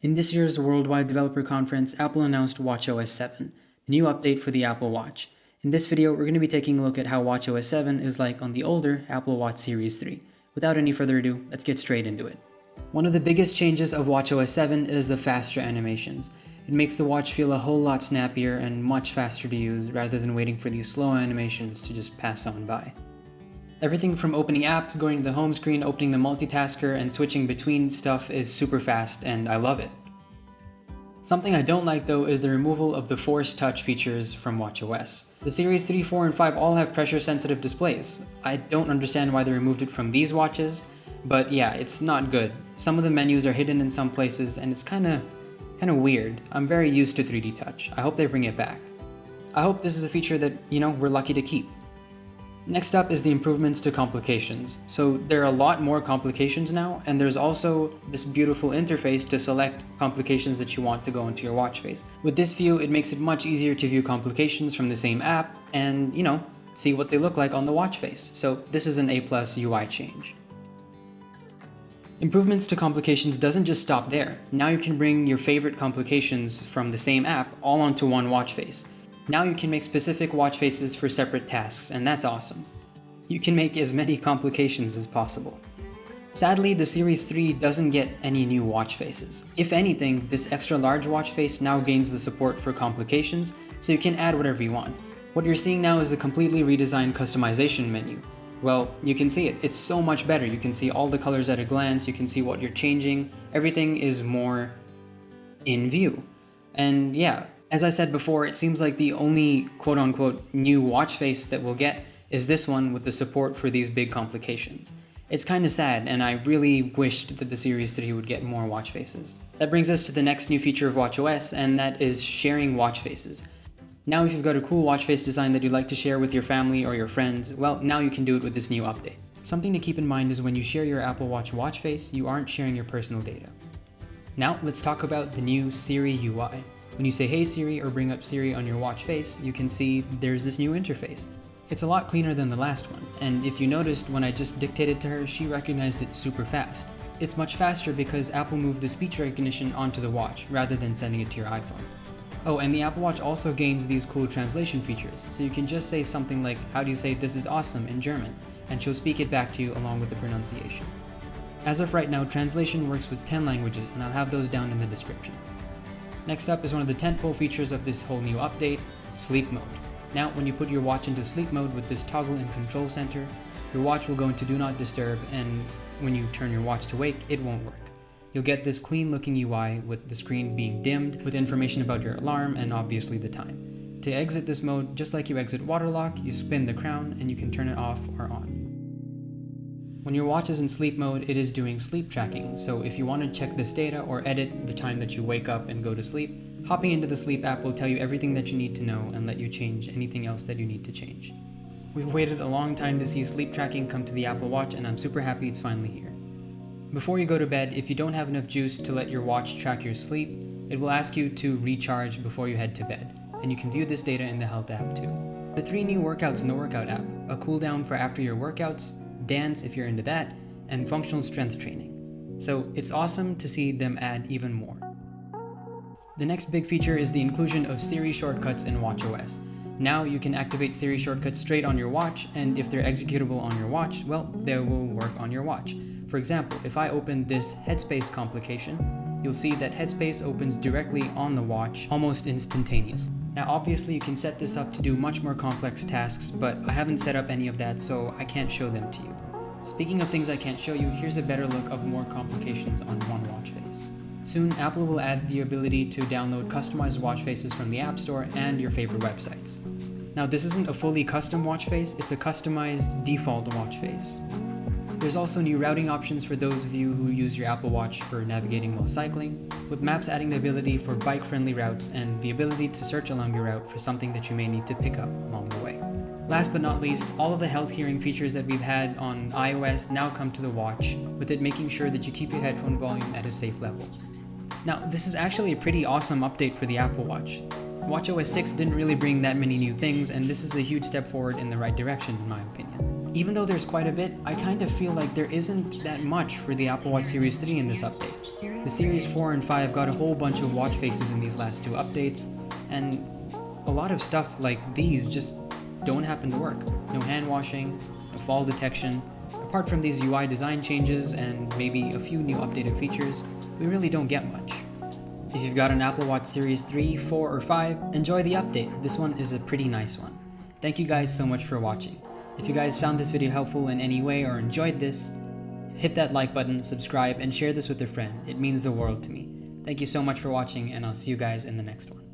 In this year's Worldwide Developer Conference, Apple announced watchOS 7, the new update for the Apple Watch. In this video, we're going to be taking a look at how watchOS 7 is like on the older Apple Watch Series 3. Without any further ado, let's get straight into it. One of the biggest changes of watchOS 7 is the faster animations. It makes the watch feel a whole lot snappier and much faster to use rather than waiting for these slow animations to just pass on by. Everything from opening apps, going to the home screen, opening the multitasker, and switching between stuff is super fast, and I love it. Something I don't like though is the removal of the Force Touch features from watchOS. The Series 3, 4, and 5 all have pressure-sensitive displays. I don't understand why they removed it from these watches, but yeah, it's not good. Some of the menus are hidden in some places, and it's kinda weird. I'm very used to 3D Touch. I hope they bring it back. I hope this is a feature that, we're lucky to keep. Next up is the improvements to complications. So there are a lot more complications now, and there's also this beautiful interface to select complications that you want to go into your watch face. With this view, it makes it much easier to view complications from the same app and, see what they look like on the watch face. So this is an A+ UI change. Improvements to complications doesn't just stop there. Now you can bring your favorite complications from the same app all onto one watch face. Now you can make specific watch faces for separate tasks, and that's awesome. You can make as many complications as possible. Sadly, the Series 3 doesn't get any new watch faces. If anything, this extra large watch face now gains the support for complications, so you can add whatever you want. What you're seeing now is a completely redesigned customization menu. Well, you can see it. It's so much better. You can see all the colors at a glance, you can see what you're changing. Everything is more in view. And yeah, as I said before, it seems like the only quote-unquote new watch face that we'll get is this one with the support for these big complications. It's kinda sad, and I really wished that the Series 3 would get more watch faces. That brings us to the next new feature of watchOS, and that is sharing watch faces. Now if you've got a cool watch face design that you'd like to share with your family or your friends, well, now you can do it with this new update. Something to keep in mind is when you share your Apple Watch watch face, you aren't sharing your personal data. Now let's talk about the new Siri UI. When you say "Hey Siri" or bring up Siri on your watch face, you can see there's this new interface. It's a lot cleaner than the last one, and if you noticed when I just dictated to her, she recognized it super fast. It's much faster because Apple moved the speech recognition onto the watch rather than sending it to your iPhone. Oh, and the Apple Watch also gains these cool translation features, so you can just say something like "How do you say this is awesome" in German, and she'll speak it back to you along with the pronunciation. As of right now, translation works with 10 languages, and I'll have those down in the description. Next up is one of the tentpole features of this whole new update, sleep mode. Now, when you put your watch into sleep mode with this toggle in Control Center, your watch will go into Do Not Disturb, and when you turn your watch to wake, it won't work. You'll get this clean looking UI with the screen being dimmed with information about your alarm and obviously the time. To exit this mode, just like you exit Waterlock, you spin the crown and you can turn it off or on. When your watch is in sleep mode, it is doing sleep tracking, so if you want to check this data or edit the time that you wake up and go to sleep, hopping into the sleep app will tell you everything that you need to know and let you change anything else that you need to change. We've waited a long time to see sleep tracking come to the Apple Watch, and I'm super happy it's finally here. Before you go to bed, if you don't have enough juice to let your watch track your sleep, it will ask you to recharge before you head to bed, and you can view this data in the Health app too. The 3 new workouts in the Workout app: a cool down for after your workouts, dance if you're into that, and functional strength training. So it's awesome to see them add even more. The next big feature is the inclusion of Siri Shortcuts in watchOS. Now you can activate Siri Shortcuts straight on your watch, and if they're executable on your watch, well, they will work on your watch. For example, if I open this Headspace complication, you'll see that Headspace opens directly on the watch almost instantaneously. Now obviously you can set this up to do much more complex tasks, but I haven't set up any of that, so I can't show them to you. Speaking of things I can't show you, here's a better look of more complications on one watch face. Soon, Apple will add the ability to download customized watch faces from the App Store and your favorite websites. Now this isn't a fully custom watch face, it's a customized default watch face. There's also new routing options for those of you who use your Apple Watch for navigating while cycling, with Maps adding the ability for bike-friendly routes and the ability to search along your route for something that you may need to pick up along the way. Last but not least, all of the health hearing features that we've had on iOS now come to the watch, with it making sure that you keep your headphone volume at a safe level. Now, this is actually a pretty awesome update for the Apple Watch. watchOS 6 didn't really bring that many new things, and this is a huge step forward in the right direction in my opinion. Even though there's quite a bit, I kind of feel like there isn't that much for the Apple Watch Series 3 in this update. The Series 4 and 5 got a whole bunch of watch faces in these last two updates, and a lot of stuff like these just don't happen to work. No hand washing, no fall detection. Apart from these UI design changes and maybe a few new updated features, we really don't get much. If you've got an Apple Watch Series 3, 4, or 5, enjoy the update. This one is a pretty nice one. Thank you guys so much for watching. If you guys found this video helpful in any way or enjoyed this, hit that like button, subscribe, and share this with a friend. It means the world to me. Thank you so much for watching, and I'll see you guys in the next one.